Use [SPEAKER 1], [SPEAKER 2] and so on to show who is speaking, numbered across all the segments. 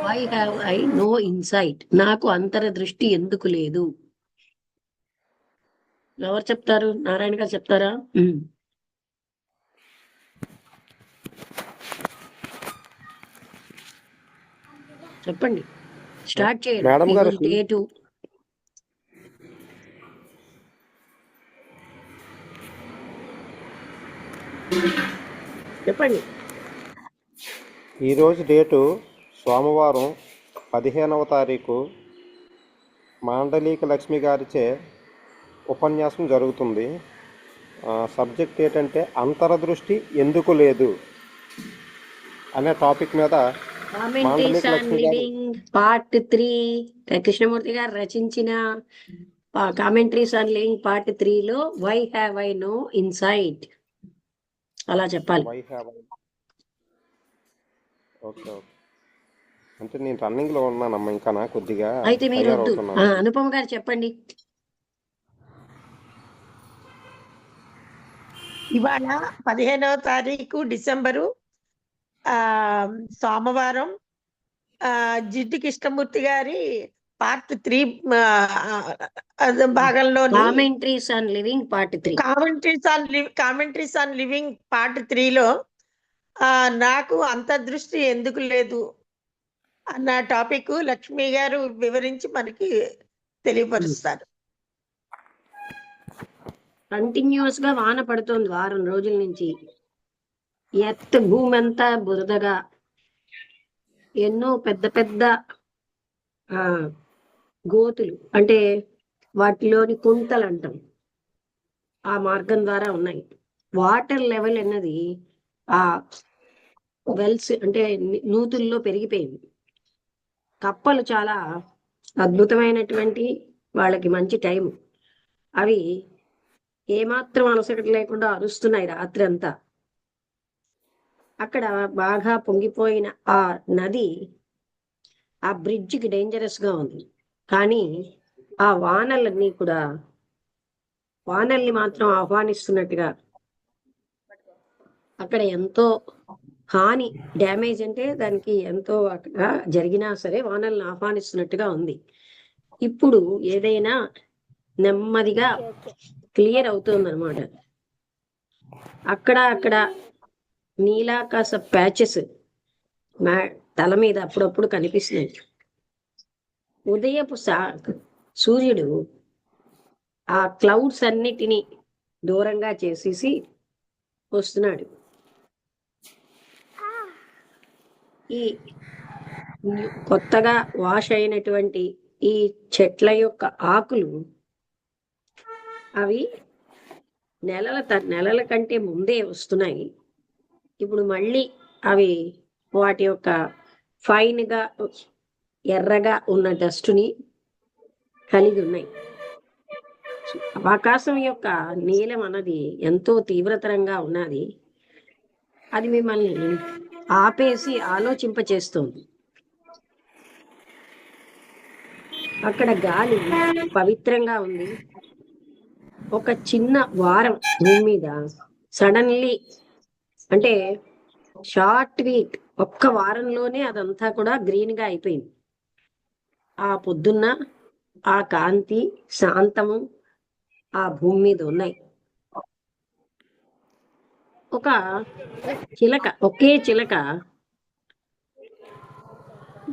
[SPEAKER 1] Why have I no insight? నాకు అంతరదృష్టి ఎందుకు లేదు? ఎవరు చెప్తారు? నారాయణ గారు చెప్తారా? చెప్పండి, స్టార్ట్ చేయండి.
[SPEAKER 2] మేడం గారు
[SPEAKER 1] డేటు చెప్పండి.
[SPEAKER 2] ఈరోజు డేటు సోమవారం 15వ తారీఖు. మాండలిక లక్ష్మి గారిచే ఉపన్యాసం జరుగుతుంది. సబ్జెక్ట్ ఏంటంటే అంతరదృష్టి ఎందుకు లేదు అనే టాపిక్ మీద
[SPEAKER 1] commentaries on living part 3 Krishnamurti గారు రచించిన కామెంట్రీస్ ఆన్ లివింగ్ పార్ట్ 3 లో why have I no insight అలా చెప్పాలి.
[SPEAKER 2] ఓకే, అంటే నేను రన్నింగ్ లో ఉన్నానమ్మా, ఇంకా కొద్దిగా.
[SPEAKER 1] అయితే మీరు వద్దు, అనుపమ గారు చెప్పండి.
[SPEAKER 3] ఇవాళ 15వ తారీఖు డిసెంబరు, సోమవారం. జిడ్డు కృష్ణమూర్తి గారి పార్ట్ 3 భాగంలో
[SPEAKER 1] commentaries on living part 3
[SPEAKER 3] commentaries on living part 3 లో నాకు అంతర్దృష్టి ఎందుకు లేదు అన్న టాపిక్ లక్ష్మి గారు వివరించి మనకి తెలియపరుస్తారు.
[SPEAKER 1] కంటిన్యూస్ గా వాన పడుతోంది వారం రోజుల నుంచి. భూమి అంతా బురదగా, ఎన్నో పెద్ద పెద్ద గోతులు, అంటే వాటిలోని కుంటలు అంటాం, ఆ మార్గం ద్వారా ఉన్నాయి. వాటర్ లెవెల్ అన్నది ఆ వెల్స్ అంటే నూతుల్లో పెరిగిపోయింది. కప్పలు చాలా అద్భుతమైనటువంటి వాళ్ళకి మంచి టైం. అవి ఏమాత్రం అలసట లేకుండా అరుస్తున్నాయి రాత్రి అంతా. అక్కడ బాగా పొంగిపోయిన ఆ నది ఆ బ్రిడ్జికి డేంజరస్ గా ఉంది. కానీ ఆ వానలన్నీ కూడా వానల్ని మాత్రం ఆహ్వానిస్తున్నట్టుగా, అక్కడ ఎంతో హాని, డ్యామేజ్ అంటే దానికి ఎంతో అక్కడ జరిగినా సరే వానల్ని ఆహ్వానిస్తున్నట్టుగా ఉంది. ఇప్పుడు ఏదైనా నెమ్మదిగా క్లియర్ అవుతుంది అనమాట. అక్కడ నీలాకాశ ప్యాచెస్ తల మీద అప్పుడప్పుడు కనిపిస్తున్నాయి. ఉదయపు సూర్యుడు ఆ క్లౌడ్స్ అన్నిటినీ దూరంగా చేసేసి వస్తున్నాడు. ఈ కొత్తగా వాష్ అయినటువంటి ఈ చెట్ల యొక్క ఆకులు అవి నెలల కంటే ముందే వస్తున్నాయి. ఇప్పుడు మళ్ళీ అవి వాటి యొక్క ఫైన్ గా ఎర్రగా ఉన్న డస్ట్ని కలిగి ఉన్నాయి. ఆకాశం యొక్క నీలం అన్నది ఎంతో తీవ్రతరంగా ఉన్నది. అది మిమ్మల్ని ఆపేసి ఆలోచింపచేస్తుంది. అక్కడ గాలి పవిత్రంగా ఉంది. ఒక చిన్న వారం భూమి మీద సడన్లీ, అంటే షార్ట్ వీక్, ఒక్క వారంలోనే అదంతా కూడా గ్రీన్ గా అయిపోయింది. ఆ పొద్దున్న ఆ కాంతి, శాంతము ఆ భూమి మీద ఉన్నాయి. ఒక చిలక, ఒకే చిలక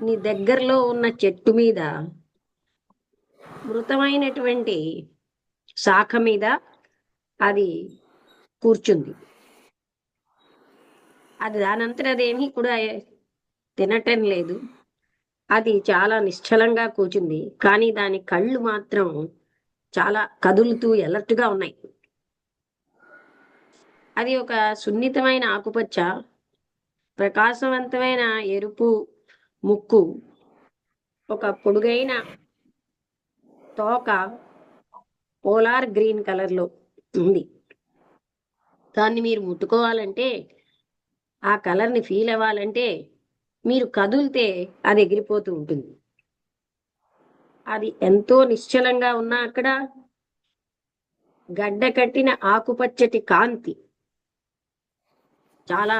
[SPEAKER 1] నీ దగ్గరలో ఉన్న చెట్టు మీద మృతమైనటువంటి శాఖ మీద అది కూర్చుంది. అది దానంతరం అదేమీ కూడా తినటం లేదు. అది చాలా నిశ్చలంగా కూర్చుంది. కానీ దాని కళ్ళు మాత్రం చాలా కదులుతూ ఎలర్ట్గా ఉన్నాయి. అది ఒక సున్నితమైన ఆకుపచ్చ, ప్రకాశవంతమైన ఎరుపు ముక్కు, ఒక పొడుగైన తోక పోలార్ గ్రీన్ కలర్లో ఉంది. దాన్ని మీరు ముట్టుకోవాలంటే, ఆ కలర్ని ఫీల్ అవ్వాలంటే మీరు కదిలితే అది ఎగిరిపోతూ ఉంటుంది. అది ఎంతో నిశ్చలంగా ఉన్నా అక్కడ గడ్డ కట్టిన ఆకుపచ్చటి కాంతి చాలా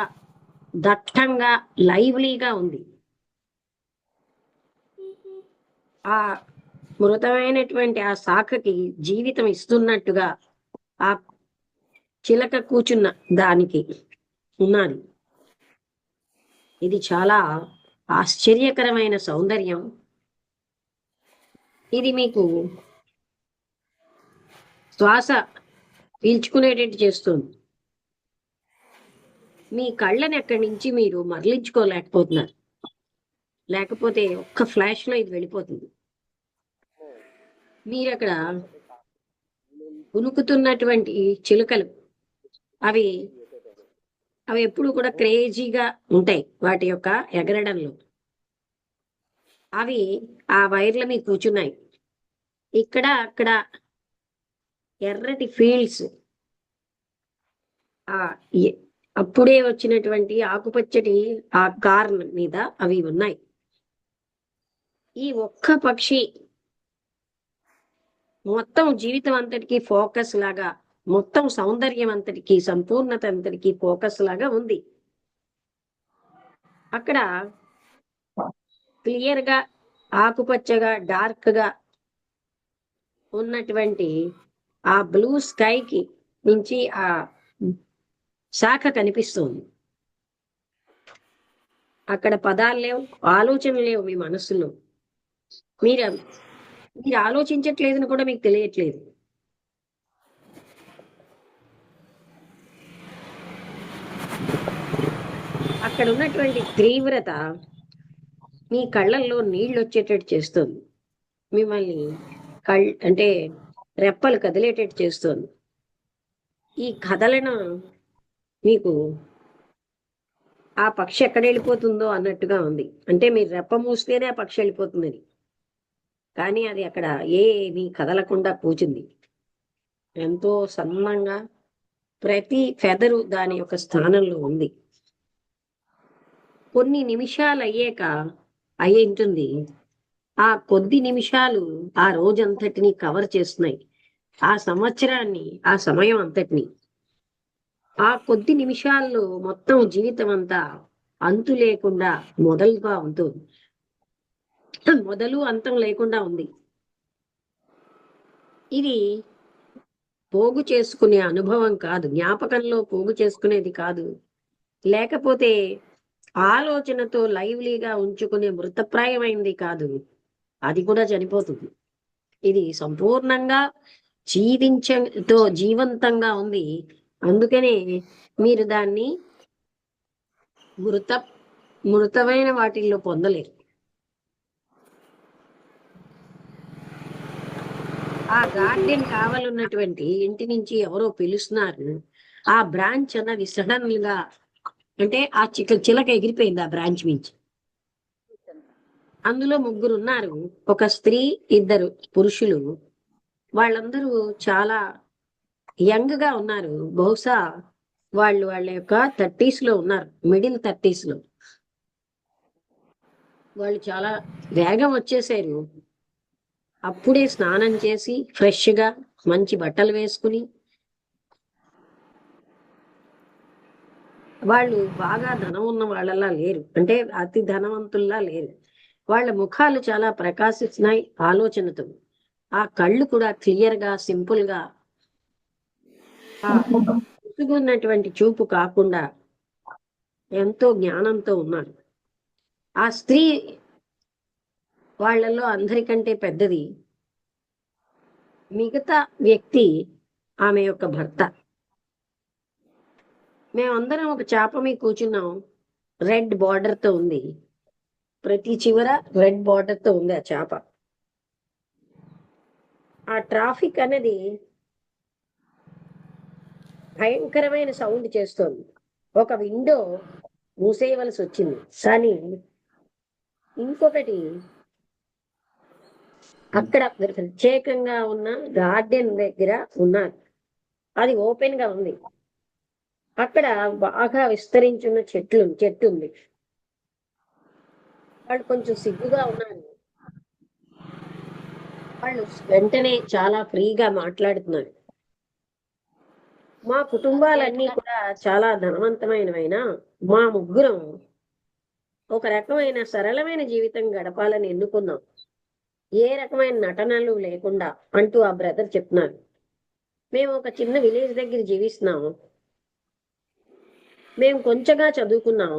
[SPEAKER 1] దట్టంగా లైవ్లీగా ఉంది. ఆ మృతమైనటువంటి ఆ శాఖకి జీవితం ఇస్తున్నట్టుగా ఆ చిలక కూర్చున్న దానికి ఉన్నది. ఇది చాలా ఆశ్చర్యకరమైన సౌందర్యం. ఇది మీకు శ్వాస పీల్చుకునేటట్టు చేస్తుంది. మీ కళ్ళని అక్కడి నుంచి మీరు మరలించుకోలేకపోతున్నారు. లేకపోతే ఒక్క ఫ్లాష్ లో ఇది వెళ్ళిపోతుంది. మీరు అక్కడ ఉనుకుతున్నటువంటి చిలుకలు అవి అవి ఎప్పుడు కూడా క్రేజీగా ఉంటాయి వాటి యొక్క ఎగరడంలో. అవి ఆ వైర్ల మీద కూర్చున్నాయి. ఇక్కడ అక్కడ ఎర్రటి ఫీల్డ్స్, ఆ అప్పుడే వచ్చినటువంటి ఆకుపచ్చటి ఆ కార్ మీద అవి ఉన్నాయి. ఈ ఒక్క పక్షి మొత్తం జీవితం అంతటికి ఫోకస్ లాగా, మొత్తం సౌందర్యం అంతటికి, సంపూర్ణత అంతటికి ఫోకస్ లాగా ఉంది. అక్కడ క్లియర్ గా ఆకుపచ్చగా డార్క్ గా ఉన్నటువంటి ఆ బ్లూ స్కైకి నుంచి ఆ శాఖ కనిపిస్తుంది. అక్కడ పదాలు లేవు, ఆలోచనలు లేవు మీ మనసులో. మీరు ఆలోచించట్లేదని కూడా మీకు తెలియట్లేదు. అక్కడ ఉన్నటువంటి తీవ్రత మీ కళ్ళల్లో నీళ్లు వచ్చేటట్టు చేస్తుంది. మిమ్మల్ని అంటే రెప్పలు కదిలేటట్టు చేస్తుంది. ఈ కదలను మీకు ఆ పక్షి ఎక్కడ వెళ్ళిపోతుందో అన్నట్టుగా ఉంది. అంటే మీరు రెప్ప మూస్తేనే ఆ పక్షి వెళ్ళిపోతుందని, కానీ అది అక్కడ ఏమీ కదలకుండా కూర్చుంది. ఎంతో సన్నంగా ప్రతి ఫెదరు దాని యొక్క స్థానంలో ఉంది. కొన్ని నిమిషాలు అయ్యాక అయ్యి ఉంటుంది. ఆ కొద్ది నిమిషాలు ఆ రోజంతటిని కవర్ చేస్తున్నాయి, ఆ సంవత్సరాన్ని, ఆ సమయం అంతటిని. ఆ కొద్ది నిమిషాల్లో మొత్తం జీవితం అంతా అంతు లేకుండా మొదలుగా ఉంటుంది. మొదలు అంతం లేకుండా ఉంది. ఇది పోగు చేసుకునే అనుభవం కాదు, జ్ఞాపకంలో పోగు చేసుకునేది కాదు, లేకపోతే ఆలోచనతో లైవ్లీగా ఉంచుకునే మృతప్రాయమైంది కాదు. అది కూడా చనిపోతుంది. ఇది సంపూర్ణంగా జీవంతంగా ఉంది. అందుకనే మీరు దాన్ని మృతమైన వాటిల్లో పొందలేరు. ఆ గార్డెన్ కావాలన్నటువంటి ఇంటి నుంచి ఎవరో పిలుస్తున్నారు. ఆ బ్రాంచ్ అన్నది సడన్ గా, అంటే ఆ చిలక ఎగిరిపోయింది ఆ బ్రాంచ్ నుంచి. అందులో 3 ఉన్నారు, ఒక స్త్రీ, 2 పురుషులు. వాళ్ళందరూ చాలా యంగ్ గా ఉన్నారు. బహుశా వాళ్ళ యొక్క 30s లో ఉన్నారు, మిడిల్ 30s లో. వాళ్ళు చాలా వేగం వచ్చేసారు. అప్పుడే స్నానం చేసి ఫ్రెష్ గా మంచి బట్టలు వేసుకుని, వాళ్ళు బాగా ధనం ఉన్న వాళ్ళలా లేరు, అంటే అతి ధనవంతుల్లా లేరు. వాళ్ళ ముఖాలు చాలా ప్రకాశిస్తున్నాయి ఆలోచనతో. ఆ కళ్ళు కూడా క్లియర్ గా, సింపుల్ గా, ఉన్నటువంటి చూపు కాకుండా ఎంతో జ్ఞానంతో ఉన్నారు. ఆ స్త్రీ వాళ్ళల్లో అందరికంటే పెద్దది. మిగతా వ్యక్తి ఆమె యొక్క భర్త. మేమందరం ఒక చాప మీద కూర్చున్నాం. రెడ్ బార్డర్ తో ఉంది, ప్రతి చివర రెడ్ బార్డర్ తో ఉంది ఆ చాప. ఆ ట్రాఫిక్ అనేది భయంకరమైన సౌండ్ చేస్తోంది. ఒక విండో మూసేయవలసి వచ్చింది, కానీ ఇంకొకటి అక్కడ ప్రత్యేకంగా ఉన్న గార్డెన్ దగ్గర ఉన్నారు, అది ఓపెన్ గా ఉంది. అక్కడ బాగా విస్తరించున్న చెట్టు ఉంది. వాళ్ళు కొంచెం సిగ్గుగా ఉన్నారు. వాళ్ళు వెంటనే చాలా ఫ్రీగా మాట్లాడుతున్నారు. మా కుటుంబాలన్నీ కూడా చాలా ధనవంతమైనవైనా మా ముగ్గురం ఒక రకమైన సరళమైన జీవితం గడపాలని ఎన్నుకున్నాం. ఏ రకమైన నటనలు లేకుండా అంటూ ఆ బ్రదర్ చెప్తున్నారు. మేము ఒక చిన్న విలేజ్ దగ్గర జీవిస్తున్నాము. మేము కొంచెంగా చదువుకున్నాం.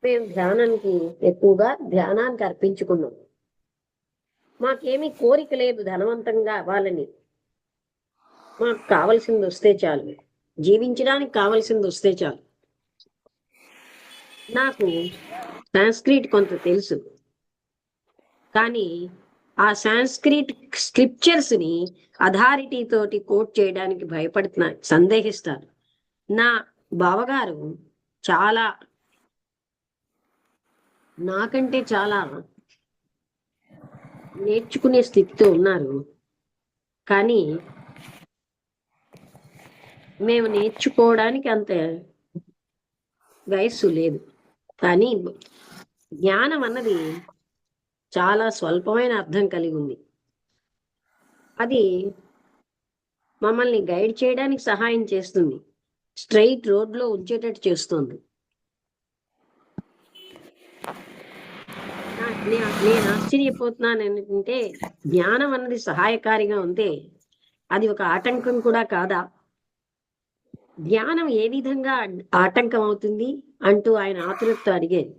[SPEAKER 1] మేము ఎక్కువగా ధ్యానానికి అర్పించుకున్నాం. మాకేమీ కోరిక లేదు ధనవంతంగా అవ్వాలని. మాకు కావలసింది వస్తే చాలు, జీవించడానికి కావలసింది వస్తే చాలు. నాకు సాంస్క్రిట్ కొంత తెలుసు, కానీ ఆ సాంస్క్రిట్ స్క్రిప్చర్స్ ని అథారిటీ తోటి కోట్ చేయడానికి భయపడుతున్నారు, సందేహిస్తారు. నా బావగారు చాలా నాకంటే చాలా నేర్చుకునే స్థితితో ఉన్నారు, కానీ మేము నేర్చుకోవడానికి అంత వయస్సు లేదు. కానీ జ్ఞానం అన్నది చాలా స్వల్పమైన అర్థం కలిగి ఉంది. అది మమ్మల్ని గైడ్ చేయడానికి సహాయం చేస్తుంది, స్ట్రైట్ రోడ్లో ఉంచేటట్టు చేస్తుంది. నేను ఆశ్చర్యపోతున్నాను ఏంటంటే, జ్ఞానం అన్నది సహాయకారిగా ఉంటే అది ఒక ఆటంకం కూడా కాదా? జ్ఞానం ఏ విధంగా ఆటంకం అవుతుంది అంటూ ఆయన ఆతురతతో అడిగారు.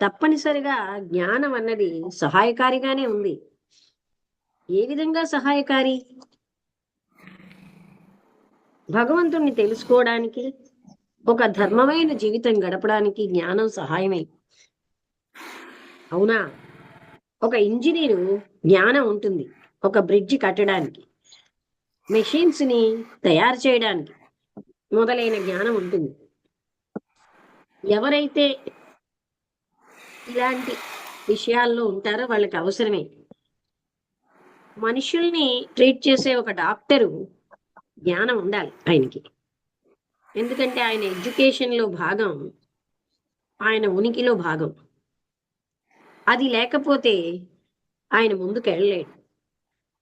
[SPEAKER 1] తప్పనిసరిగా జ్ఞానం అన్నది సహాయకారిగానే ఉంది. ఏ విధంగా సహాయకారి? భగవంతుణ్ణి తెలుసుకోవడానికి, ఒక ధర్మమైన జీవితం గడపడానికి జ్ఞానం సహాయమే. అవునా? ఒక ఇంజనీరు జ్ఞానం ఉంటుంది ఒక బ్రిడ్జి కట్టడానికి, మెషిన్స్ ని తయారు చేయడానికి మొదలైన జ్ఞానం ఉంటుంది. ఎవరైతే ఇలాంటి విషయాల్లో ఉంటారో వాళ్ళకి అవసరమే. మనుషుల్ని ట్రీట్ చేసే ఒక డాక్టరు జ్ఞానం ఉండాలి ఆయనకి. ఎందుకంటే ఆయన ఎడ్యుకేషన్లో భాగం, ఆయన ఉనికిలో భాగం. అది లేకపోతే ఆయన ముందుకు వెళ్ళలేడు.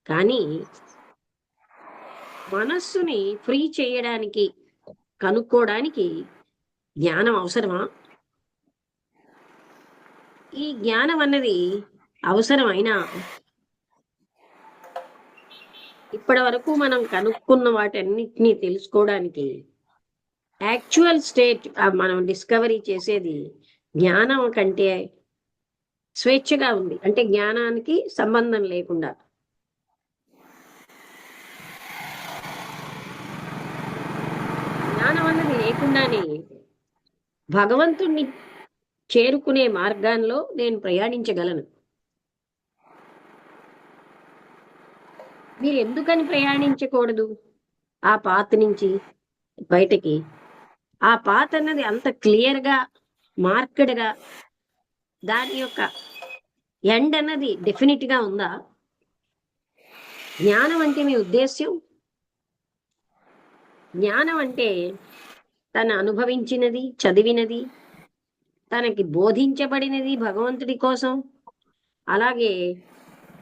[SPEAKER 1] కానీ మనస్సుని ఫ్రీ చేయడానికి, కనుక్కోవడానికి జ్ఞానం అవసరమా? ఈ జ్ఞానం అన్నది అవసరమైనా ఇప్పటి వరకు మనం కనుక్కున్న వాటన్నిటినీ తెలుసుకోవడానికి యాక్చువల్ స్టేట్ మనం డిస్కవరీ చేసేది జ్ఞానం కంటే స్వేచ్ఛగా ఉంది, అంటే జ్ఞానానికి సంబంధం లేకుండా. జ్ఞానం అన్నది లేకుండానే భగవంతుణ్ణి చేరుకునే మార్గాల్లో నేను ప్రయాణించగలను. మీరు ఎందుకని ప్రయాణించకూడదు ఆ పాత్ నుంచి బయటకి? ఆ పాత్ అన్నది అంత క్లియర్గా, మార్కెడ్గా, దాని యొక్క ఎండ్ అన్నది డెఫినెట్ గా ఉందా? జ్ఞానం అంటే మీ ఉద్దేశ్యం? జ్ఞానం అంటే తను అనుభవించినది, చదివినది, తనకి బోధించబడినది భగవంతుడి కోసం, అలాగే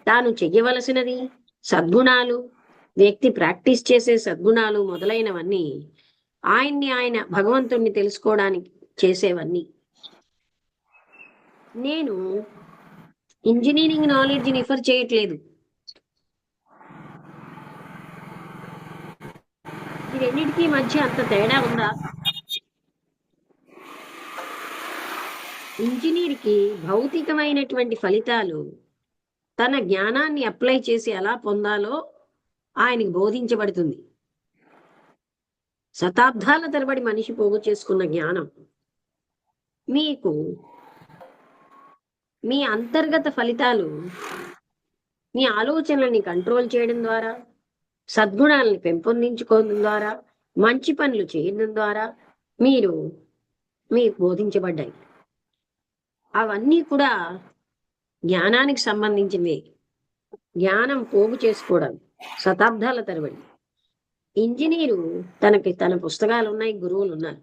[SPEAKER 1] తాను చెయ్యవలసినది, సద్గుణాలు, వ్యక్తి ప్రాక్టీస్ చేసే సద్గుణాలు మొదలైనవన్నీ ఆయన భగవంతుడిని తెలుసుకోవడానికి చేసేవన్నీ. నేను ఇంజనీరింగ్ నాలెడ్జ్ రిఫర్ చేయట్లేదు. ఈ రెండింటికి మధ్య అంత తేడా ఉందా? ఇంజనీర్కి భౌతికమైనటువంటి ఫలితాలు తన జ్ఞానాన్ని అప్లై చేసి ఎలా పొందాలో ఆయనకి బోధించబడుతుంది. శతాబ్దాల తరబడి మనిషి పోగు చేసుకున్న జ్ఞానం మీకు మీ అంతర్గత ఫలితాలు, మీ ఆలోచనల్ని కంట్రోల్ చేయడం ద్వారా, సద్గుణాలని పెంపొందించుకోవడం ద్వారా, మంచి పనులు చేయడం ద్వారా మీకు బోధించబడ్డాయి. అవన్నీ కూడా జ్ఞానానికి సంబంధించినవి. జ్ఞానం పోగు చేసుకోవడం శతాబ్దాల తరబడి. ఇంజనీరు తన పుస్తకాలు ఉన్నాయి, గురువులు ఉన్నారు.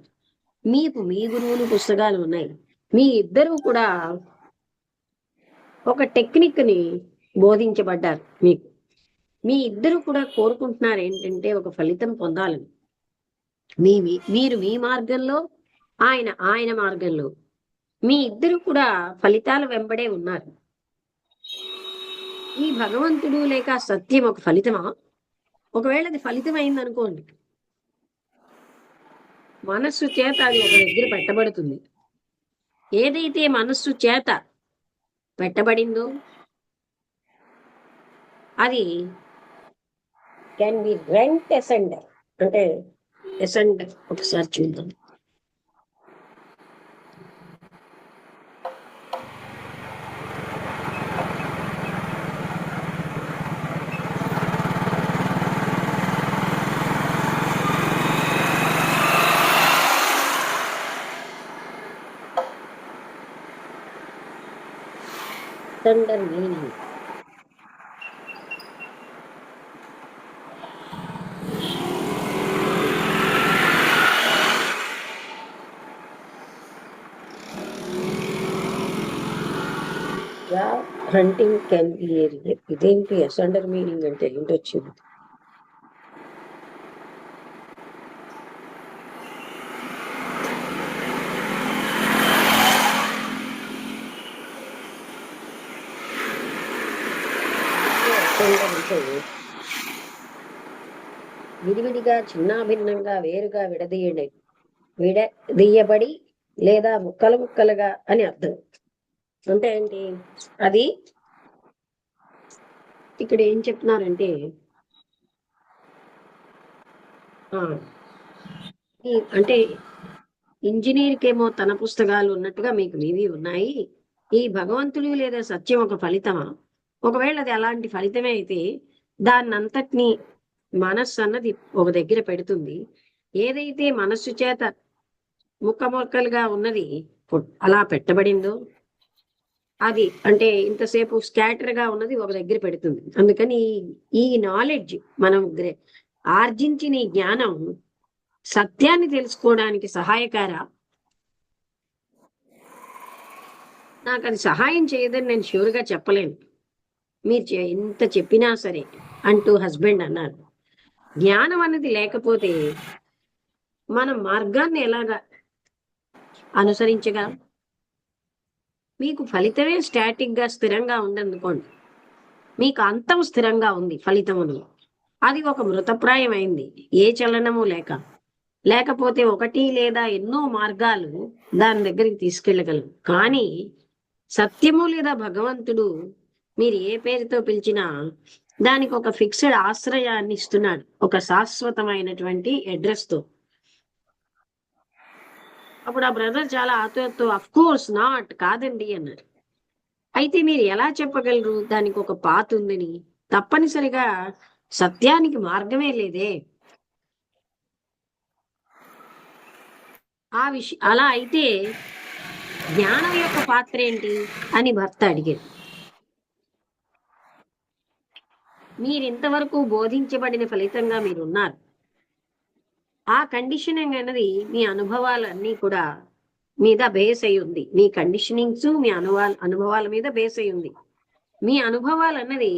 [SPEAKER 1] మీకు మీ గురువులు పుస్తకాలు ఉన్నాయి. మీ ఇద్దరు కూడా ఒక టెక్నిక్ ని బోధించబడ్డారు మీకు. మీ ఇద్దరు కూడా కోరుకుంటున్నారు ఏంటంటే ఒక ఫలితం పొందాలని. మీరు మీ మార్గంలో, ఆయన మార్గంలో, మీ ఇద్దరు కూడా ఫలితాల వెంబడే ఉన్నారు. ఈ భగవంతుడు లేక సత్యం ఒక ఫలితమా? ఒకవేళ అది ఫలితం అయిందనుకోండి, మనస్సు చేత అది ఒక దగ్గర పెట్టబడుతుంది. ఏదైతే మనస్సు చేత పెట్టబడిందో అది కెన్ బి రెంట్ ఎసెండర్. అంటే ఎసెండర్ ఒకసారి చూద్దాం. Ascender meaning hunting can be area. ఇదేంటి అసెండర్ మీనింగ్ అంటే ఏంటొచ్చింది? అంటే విడివిడిగా చిన్నాభిన్నంగా వేరుగా విడదీయబడి లేదా ముక్కలు ముక్కలుగా అని అర్థం. అంటే ఏంటి? అది ఇక్కడ ఏం చెప్తున్నారంటే అంటే ఇంజనీర్కేమో తన పుస్తకాలు ఉన్నట్టుగా మీకు మీవి ఉన్నాయి. ఈ భగవంతుడు లేదా సత్యం ఒక ఫలితమా? ఒకవేళ అది అలాంటి ఫలితమే అయితే దాన్నంతటినీ మనస్సు అన్నది ఒక దగ్గర పెడుతుంది. ఏదైతే మనస్సు చేత ముక్కలుగా ఉన్నది అలా పెట్టబడిందో అది అంటే ఇంతసేపు స్కాటర్ గా ఉన్నది ఒక దగ్గర పెడుతుంది. అందుకని ఈ నాలెడ్జ్ మనం ఆర్జించిన ఈ జ్ఞానం సత్యాన్ని తెలుసుకోవడానికి సహాయకారా? నాకు అది సహాయం చేయదని నేను ష్యూర్గా చెప్పలేను. మీరు ఎంత చెప్పినా సరే అంటూ హస్బెండ్ అన్నారు. జ్ఞానం అనేది లేకపోతే మనం మార్గాన్ని ఎలాగా అనుసరించగలం? మీకు ఫలితమే స్టాటిక్ గా స్థిరంగా ఉందనుకోండి, మీకు అంతం స్థిరంగా ఉంది ఫలితమును, అది ఒక మృతప్రాయం అయింది, ఏ చలనము లేకపోతే ఒకటి లేదా ఎన్నో మార్గాలు దాని దగ్గరికి తీసుకెళ్ళగలరు. కానీ సత్యము లేదా భగవంతుడు మీరు ఏ పేరుతో పిలిచినా దానికి ఒక ఫిక్స్డ్ ఆశ్రయాన్ని ఇస్తున్నాడు, ఒక శాశ్వతమైనటువంటి అడ్రస్ తో. అప్పుడు ఆ బ్రదర్ చాలా ఆతృతతో అఫ్ కోర్స్ నాట్, కాదండి అన్నారు. అయితే మీరు ఎలా చెప్పగలరు దానికి ఒక పాత్ ఉందని? తప్పనిసరిగా సత్యానికి మార్గమే లేదే. అలా అయితే జ్ఞానం యొక్క పాత్ర ఏంటి అని భర్త అడిగారు. మీరు ఇంతవరకు బోధించబడిన ఫలితంగా మీరున్నారు. ఆ కండిషనింగ్ అనేది మీ అనుభవాలన్నీ కూడా మీద బేస్ అయి ఉంది. మీ కండిషనింగ్స్ మీ అనుభవాల మీద బేస్ అయి ఉంది. మీ అనుభవాలు అన్నది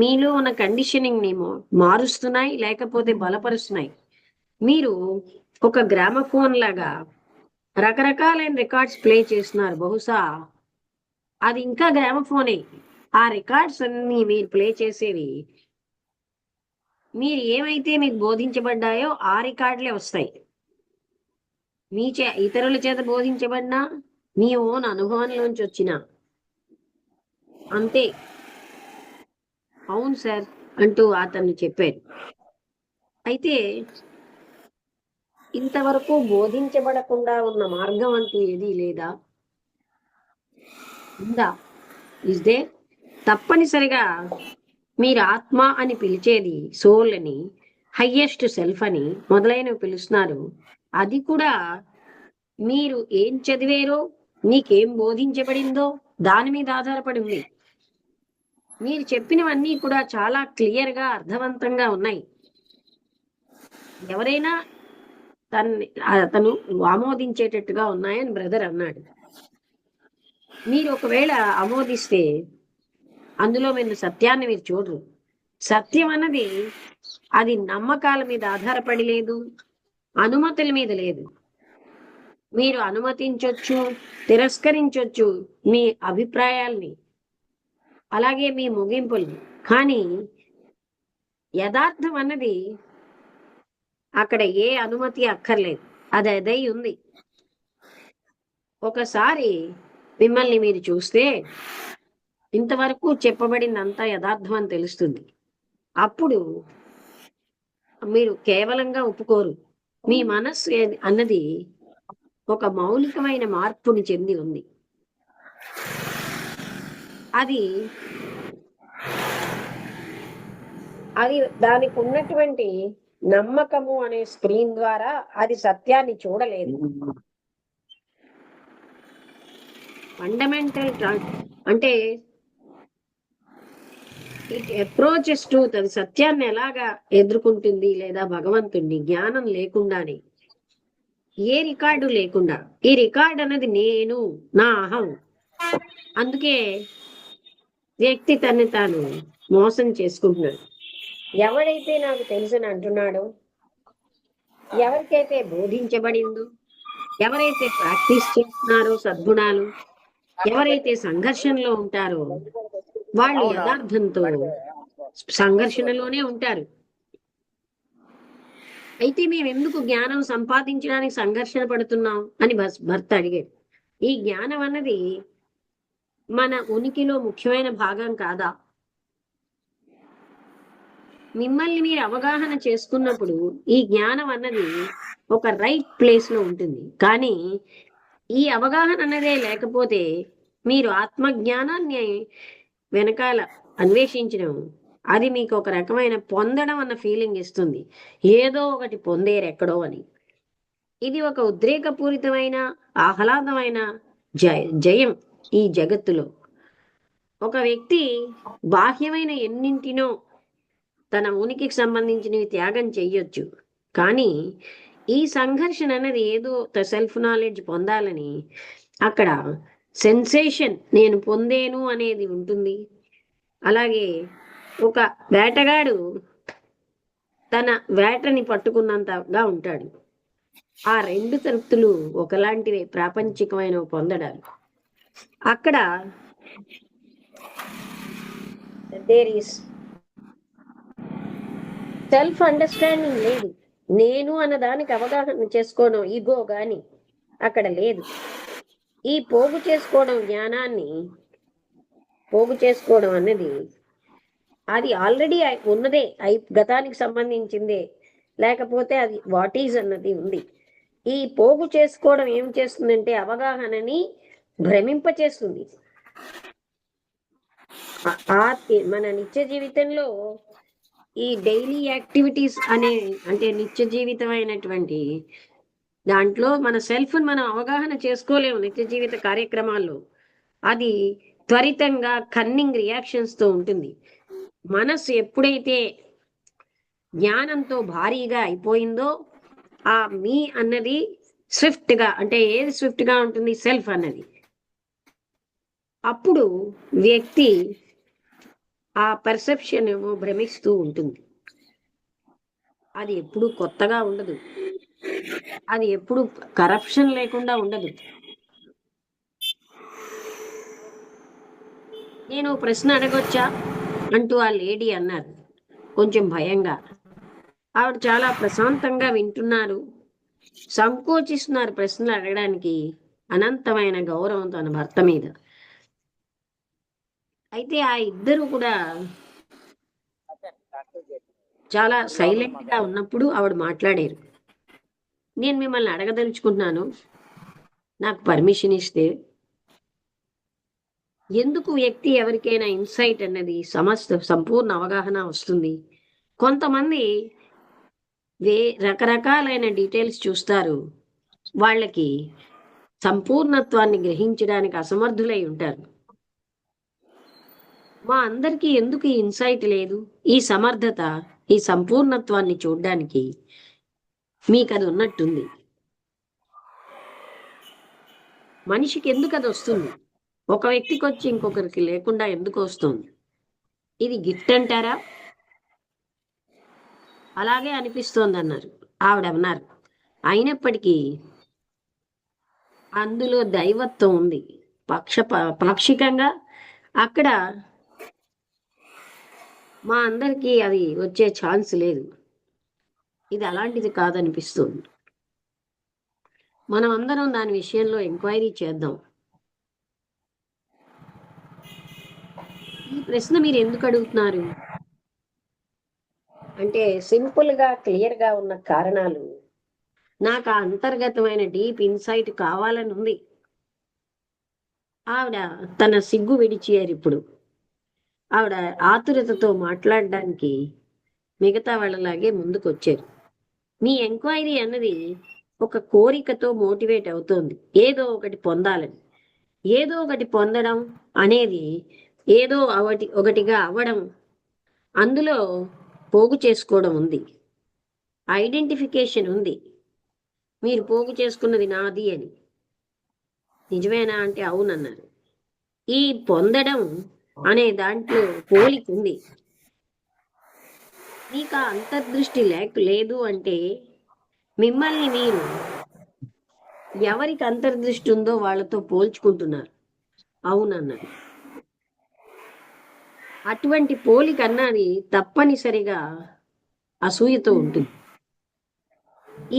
[SPEAKER 1] మీలో ఉన్న కండిషనింగ్ ని మారుస్తున్నాయి, లేకపోతే బలపరుస్తున్నాయి. మీరు ఒక గ్రామఫోన్ లాగా రకరకాలైన రికార్డ్స్ ప్లే చేస్తున్నారు. బహుశా అది ఇంకా గ్రామఫోనే. ఆ రికార్డ్స్ అన్ని మీరు ప్లే చేసేవి మీరు ఏమైతే మీకు బోధించబడ్డాయో ఆ రికార్డులే వస్తాయి. ఇతరుల చేత బోధించబడినా మీ ఓన్ అనుభవంలోంచి వచ్చిన అంతే. అవును సార్ అంటూ అతను చెప్పారు. అయితే ఇంతవరకు బోధించబడకుండా ఉన్న మార్గం అంటూ ఏదీ లేదా? ఉందా? Is they? తప్పనిసరిగా మీరు ఆత్మ అని పిలిచేది, సోల్ అని, హయ్యెస్ట్ సెల్ఫ్ అని మొదలైనవి పిలుస్తున్నారు. అది కూడా మీరు ఏం చదివారో, మీకేం బోధించబడిందో దాని మీద ఆధారపడి ఉంది. మీరు చెప్పినవన్నీ కూడా చాలా క్లియర్ గా అర్థవంతంగా ఉన్నాయి. ఎవరైనా అతను ఆమోదించేటట్టుగా ఉన్నాయని బ్రదర్ అన్నాడు. మీరు ఒకవేళ ఆమోదిస్తే అందులో మీరు సత్యాన్ని మీరు చూడరు. సత్యం అన్నది అది నమ్మకాల మీద ఆధారపడి లేదు, అనుమతుల మీద లేదు. మీరు అనుమతించొచ్చు, తిరస్కరించొచ్చు మీ అభిప్రాయాల్ని, అలాగే మీ ముగింపుల్ని. కానీ యథార్థం అన్నది అక్కడ ఏ అనుమతి అక్కర్లేదు, అది అదై ఉంది. ఒకసారి మిమ్మల్ని మీరు చూస్తే ఇంతవరకు చెప్పబడిందంతా యథార్థం అని తెలుస్తుంది. అప్పుడు మీరు కేవలంగా ఒప్పుకోరు. మీ మనస్సు అన్నది ఒక మౌలికమైన మార్పుని చెంది ఉంది. అది అది దానికి ఉన్నటువంటి నమ్మకము అనే స్క్రీన్ ద్వారా అది సత్యాన్ని చూడలేదు. ఫండమెంటల్ అంటే ఇట్ అప్రోచెస్ ట్రూత్, అది సత్యాన్ని ఎలాగా ఎదుర్కొంటుంది, లేదా భగవంతుణ్ణి జ్ఞానం లేకుండానే, ఏ రికార్డు లేకుండా. ఈ రికార్డ్ అన్నది నేను, నా అహం. అందుకే వ్యక్తి తన్ని తాను మోసం చేసుకుంటున్నాడు. ఎవడైతే నాకు తెలుసని అంటున్నాడో, ఎవరికైతే బోధించబడిందో, ఎవరైతే ప్రాక్టీస్ చేస్తున్నారో సద్గుణాలు, ఎవరైతే సంఘర్షణలో ఉంటారో వాళ్ళు యథార్థంతో సంఘర్షణలోనే ఉంటారు. అయితే మేము ఎందుకు జ్ఞానం సంపాదించడానికి సంఘర్షణ పడుతున్నాం అని భర్త అడిగాడు. ఈ జ్ఞానం అన్నది మన ఉనికిలో ముఖ్యమైన భాగం కాదా? మిమ్మల్ని మీరు అవగాహన చేసుకున్నప్పుడు ఈ జ్ఞానం అన్నది ఒక రైట్ ప్లేస్ లో ఉంటుంది. కానీ ఈ అవగాహన అన్నదే లేకపోతే మీరు ఆత్మజ్ఞానాన్ని వెనకాల అన్వేషించడం, అది మీకు ఒక రకమైన పొందడం అన్న ఫీలింగ్ ఇస్తుంది. ఏదో ఒకటి పొందేరు ఎక్కడో అని. ఇది ఒక ఉద్రేకపూరితమైన ఆహ్లాదమైన జయం ఈ జగత్తులో. ఒక వ్యక్తి బాహ్యమైన ఎన్నింటినో తన ఉనికికి సంబంధించినవి త్యాగం చెయ్యొచ్చు. కానీ ఈ సంఘర్షణ అనేది ఏదో సెల్ఫ్ నాలెడ్జ్ పొందాలని అక్కడ సెన్సేషన్ నేను పొందేను అనేది ఉంటుంది. అలాగే ఒక వేటగాడు తన వేటని పట్టుకున్నంతగా ఉంటాడు. ఆ రెండు తృప్తులు ఒకలాంటివే, ప్రాపంచికమైన పొందడాలు. అక్కడ దేర్ ఈస్ సెల్ఫ్ అండర్స్టాండింగ్ లేదు. నేను అన్న దానికి అవగాహన చేసుకోవడం ఈగో గాని అక్కడ లేదు. ఈ పోగు చేసుకోవడం, జ్ఞానాన్ని పోగు చేసుకోవడం అన్నది అది ఆల్రెడీ ఉన్నదే, గతానికి సంబంధించిందే, లేకపోతే అది వాట్ ఈజ్ అన్నది ఉంది. ఈ పోగు చేసుకోవడం ఏం చేస్తుందంటే అవగాహనని భ్రమింపచేస్తుంది. మన నిత్య జీవితంలో ఈ డైలీ యాక్టివిటీస్ అనే, అంటే నిత్య జీవితమైనటువంటి దాంట్లో మన సెల్ఫ్ మనం అవగాహన చేసుకోలేము. నిత్య జీవిత కార్యక్రమాల్లో అది త్వరితంగా కన్నింగ్ రియాక్షన్స్ తో ఉంటుంది. మనస్సు ఎప్పుడైతే జ్ఞానంతో భారీగా అయిపోయిందో, ఆ మీ అన్నది స్విఫ్ట్ గా, అంటే ఏది స్విఫ్ట్ గా ఉంటుంది, సెల్ఫ్ అన్నది. అప్పుడు వ్యక్తి ఆ పర్సెప్షన్ ఏమో భ్రమిస్తూ ఉంటుంది. అది ఎప్పుడు కొత్తగా ఉండదు, అది ఎప్పుడు కరప్షన్ లేకుండా ఉండదు. నేను ప్రశ్న అడగొచ్చా అంటూ ఆ లేడీ అన్నారు కొంచెం భయంగా. ఆవిడ చాలా ప్రశాంతంగా వింటున్నారు, సంకోచిస్తున్నారు ప్రశ్నలు అడగడానికి, అనంతమైన గౌరవం తన భర్త మీద. అయితే ఆ ఇద్దరు కూడా చాలా సైలెంట్ గా ఉన్నప్పుడు ఆవిడ మాట్లాడారు. నేను మిమ్మల్ని అడగదలుచుకుంటున్నాను, నాకు పర్మిషన్ ఇస్తే. ఎందుకు వ్యక్తి ఎవరికైనా ఇన్సైట్ అన్నది సంపూర్ణ అవగాహన వస్తుంది? కొంతమంది రకరకాలైన డీటెయిల్స్ చూస్తారు, వాళ్ళకి సంపూర్ణత్వాన్ని గ్రహించడానికి అసమర్థులై ఉంటారు. మా అందరికీ ఎందుకు ఈ ఇన్సైట్ లేదు, ఈ సమర్థత, ఈ సంపూర్ణత్వాన్ని చూడడానికి? మీకు అది ఉన్నట్టుంది. మనిషికి ఎందుకు అది వస్తుంది? ఒక వ్యక్తికి వచ్చి ఇంకొకరికి లేకుండా ఎందుకు వస్తుంది? ఇది గిఫ్ట్ అంటారా? అలాగే అనిపిస్తోంది అన్నారు ఆవిడ. అన్నారు అయినప్పటికీ అందులో దైవత్వం ఉంది. పాక్షికంగా అక్కడ మా అందరికీ అది వచ్చే ఛాన్స్ లేదు. ఇది అలాంటిది కాదనిపిస్తుంది. మనం అందరం దాని విషయంలో ఎంక్వైరీ చేద్దాం. ఈ ప్రశ్న మీరు ఎందుకు అడుగుతున్నారు అంటే సింపుల్గా క్లియర్గా ఉన్న కారణాలు. నాకు ఆ అంతర్గతమైన డీప్ ఇన్సైట్ కావాలని ఉంది. ఆవిడ తన సిగ్గు విడిచారు. ఇప్పుడు ఆవిడ ఆతురతతో మాట్లాడడానికి మిగతా వాళ్ళలాగే ముందుకు వచ్చారు. మీ ఎంక్వైరీ అన్నది ఒక కోరికతో మోటివేట్ అవుతోంది, ఏదో ఒకటి పొందాలని. ఏదో ఒకటి పొందడం అనేది ఏదో ఒకటిగా అవ్వడం, అందులో పోగు చేసుకోవడం ఉంది, ఐడెంటిఫికేషన్ ఉంది. మీరు పోగు చేసుకున్నది నాది అని. నిజమేనా అంటే అవునన్నారు. ఈ పొందడం అనే దాంట్లో పోలిక ఉంది. మీకు ఆ అంతర్దృష్టి లేదు అంటే మిమ్మల్ని మీరు ఎవరికి అంతర్దృష్టి ఉందో వాళ్ళతో పోల్చుకుంటున్నారు. అవునన్నారు. అటువంటి పోలిక అన్నది తప్పనిసరిగా అసూయతో ఉంటుంది.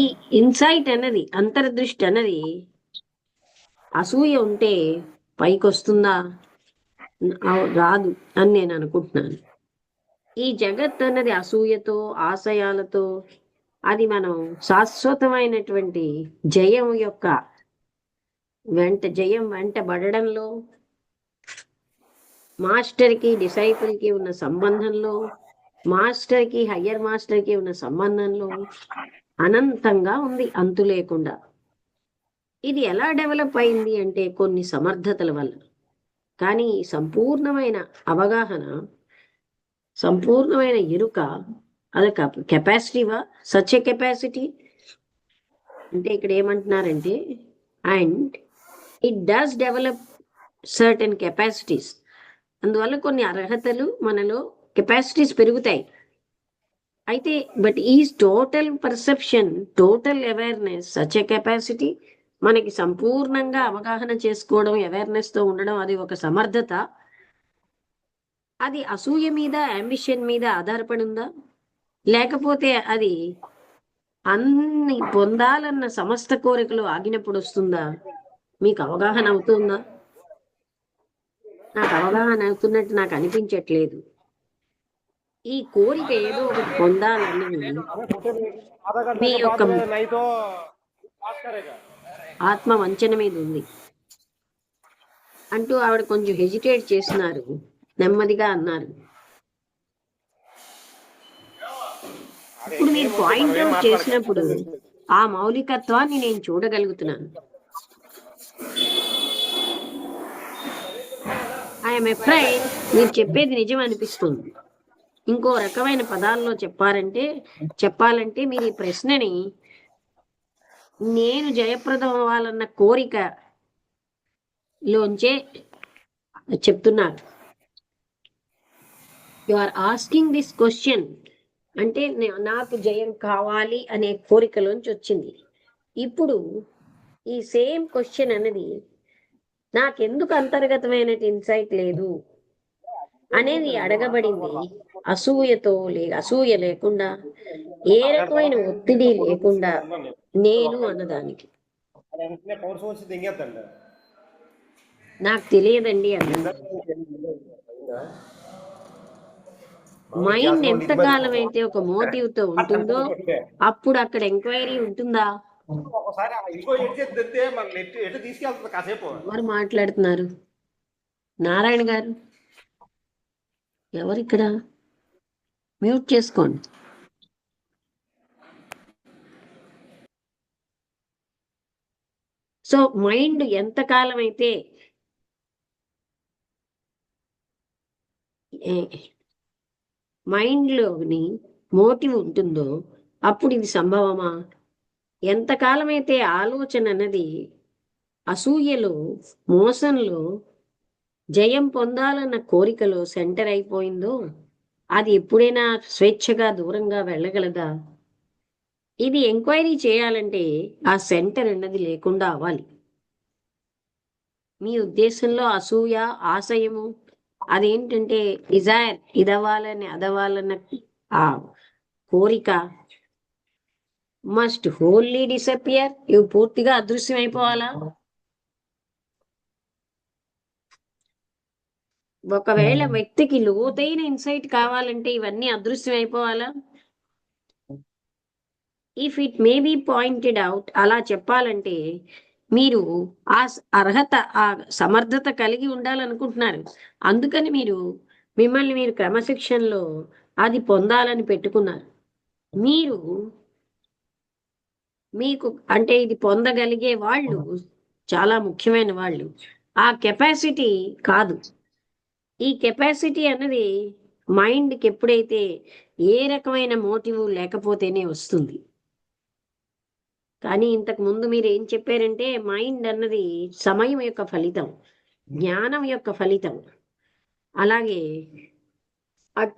[SPEAKER 1] ఈ ఇన్సైట్ అన్నది, అంతర్దృష్టి అన్నది అసూయ ఉంటే పైకి వస్తుందా? రాదు అని నేను అనుకుంటున్నాను. ఈ జగత్ అన్నది అసూయతో, ఆశయాలతో, అది మనం శాశ్వతమైనటువంటి జయం యొక్క జయం వెంటబడడంలో, మాస్టర్కి డిసైపుల్కి ఉన్న సంబంధంలో, మాస్టర్కి హయ్యర్ మాస్టర్కి ఉన్న సంబంధంలో అనంతంగా ఉంది, అంతు లేకుండా. ఇది ఎలా డెవలప్ అయింది అంటే కొన్ని సమర్థతల వల్ల. కానీ సంపూర్ణమైన అవగాహన, సంపూర్ణమైన ఎరుక, అదొక కెపాసిటీవా? సచ్ ఎ కెపాసిటీ అంటే ఇక్కడ ఏమంటున్నారంటే, and it does develop certain capacities. అందువల్ల కొన్ని అర్హతలు మనలో, కెపాసిటీస్ పెరుగుతాయి. అయితే but is total perception, total awareness such a capacity? మనకి సంపూర్ణంగా అవగాహన చేసుకోవడం, అవేర్నెస్తో ఉండడం అది ఒక సమర్థత. అది అసూయ మీద, అంబిషన్ మీద ఆధారపడి ఉందా? లేకపోతే అది అన్ని పొందాలన్న సమస్త కోరికలు ఆగినప్పుడు వస్తుందా? మీకు అవగాహన అవుతుందా? నాకు అవగాహన అవుతున్నట్టు నాకు అనిపించట్లేదు. ఈ కోరిక ఏదో ఒకటి పొందాలన్నది మీ యొక్క ఆత్మ వంచన మీద ఉంది అంటూ ఆవిడ కొంచెం హెజిటేట్ చేస్తున్నారు. నెమ్మదిగా అన్నారు. ఇప్పుడు మీరు పాయింట్ అవుట్ చేసినప్పుడు ఆ మౌలికత్వాన్ని నేను చూడగలుగుతున్నాను. ఐఎమ్ ఎఫ్రైడ్ మీరు చెప్పేది నిజం అనిపిస్తుంది. ఇంకో రకమైన పదాల్లో చెప్పాలంటే మీరు ఈ ప్రశ్నని నేను జయప్రదం అవ్వాలన్న కోరిక లోంచే చెప్తున్నారు. You are asking this question అంటే నాకు జయం కావాలి అనే కోరికలోంచి వచ్చింది. ఇప్పుడు ఈ సేమ్ క్వశ్చన్ అనేది నాకెందుకు అంతర్గతమైన ఇన్సైట్ లేదు అనేది అడగబడింది. అసూయ లేకుండా, ఏ రకమైన ఒత్తిడి లేకుండా, నేను అన్నదానికి. నాకు తెలియదండి అన్నది. మైండ్ ఎంతకాలం అయితే ఒక మోటివ్ తో ఉంటుందో అప్పుడు అక్కడ ఎంక్వైరీ ఉంటుందా? ఎవరు మాట్లాడుతున్నారు? నారాయణ గారు ఎవరిక్కడ? మ్యూట్ చేసుకోండి. సో మైండ్ ఎంతకాలం అయితే మైండ్లోని మోటివ్ ఉంటుందో అప్పుడు ఇది సంభవమా? ఎంతకాలం అయితే ఆలోచన అన్నది అసూయలో, మోసంలో, జయం పొందాలన్న కోరికలో సెంటర్ అయిపోయిందో అది ఎప్పుడైనా స్వేచ్ఛగా దూరంగా వెళ్ళగలదా? ఇది ఎంక్వైరీ చేయాలంటే ఆ సెంటర్ అన్నది లేకుండా అవ్వాలి. మీ ఉద్దేశంలో అసూయ, ఆశయము అదేంటంటే డిజైర్, ఇదవ్వాలని అదవ్వాలన్న ఆ కోరిక మస్ట్ హోల్లీ డిసపియర్, ఇవి పూర్తిగా అదృశ్యం అయిపోవాలా? ఒకవేళ వ్యక్తికి లోతైన ఇన్సైట్ కావాలంటే ఇవన్నీ అదృశ్యం అయిపోవాలా? If it may be pointed out, అలా చెప్పాలంటే మీరు ఆ అర్హత, ఆ సమర్థత కలిగి ఉండాలనుకుంటున్నారు. అందుకని మిమ్మల్ని మీరు క్రమశిక్షణలో అది పొందాలని పెట్టుకున్నారు. మీరు మీకు అంటే ఇది పొందగలిగే వాళ్ళు చాలా ముఖ్యమైన వాళ్ళు. ఆ కెపాసిటీ కాదు. ఈ కెపాసిటీ అన్నది మైండ్కి ఎప్పుడైతే ఏ రకమైన మోటివ్ లేకపోతేనే వస్తుంది. కానీ ఇంతకు ముందు మీరు ఏం చెప్పారంటే మైండ్ అన్నది సమయం యొక్క ఫలితం, జ్ఞానం యొక్క ఫలితం. అలాగే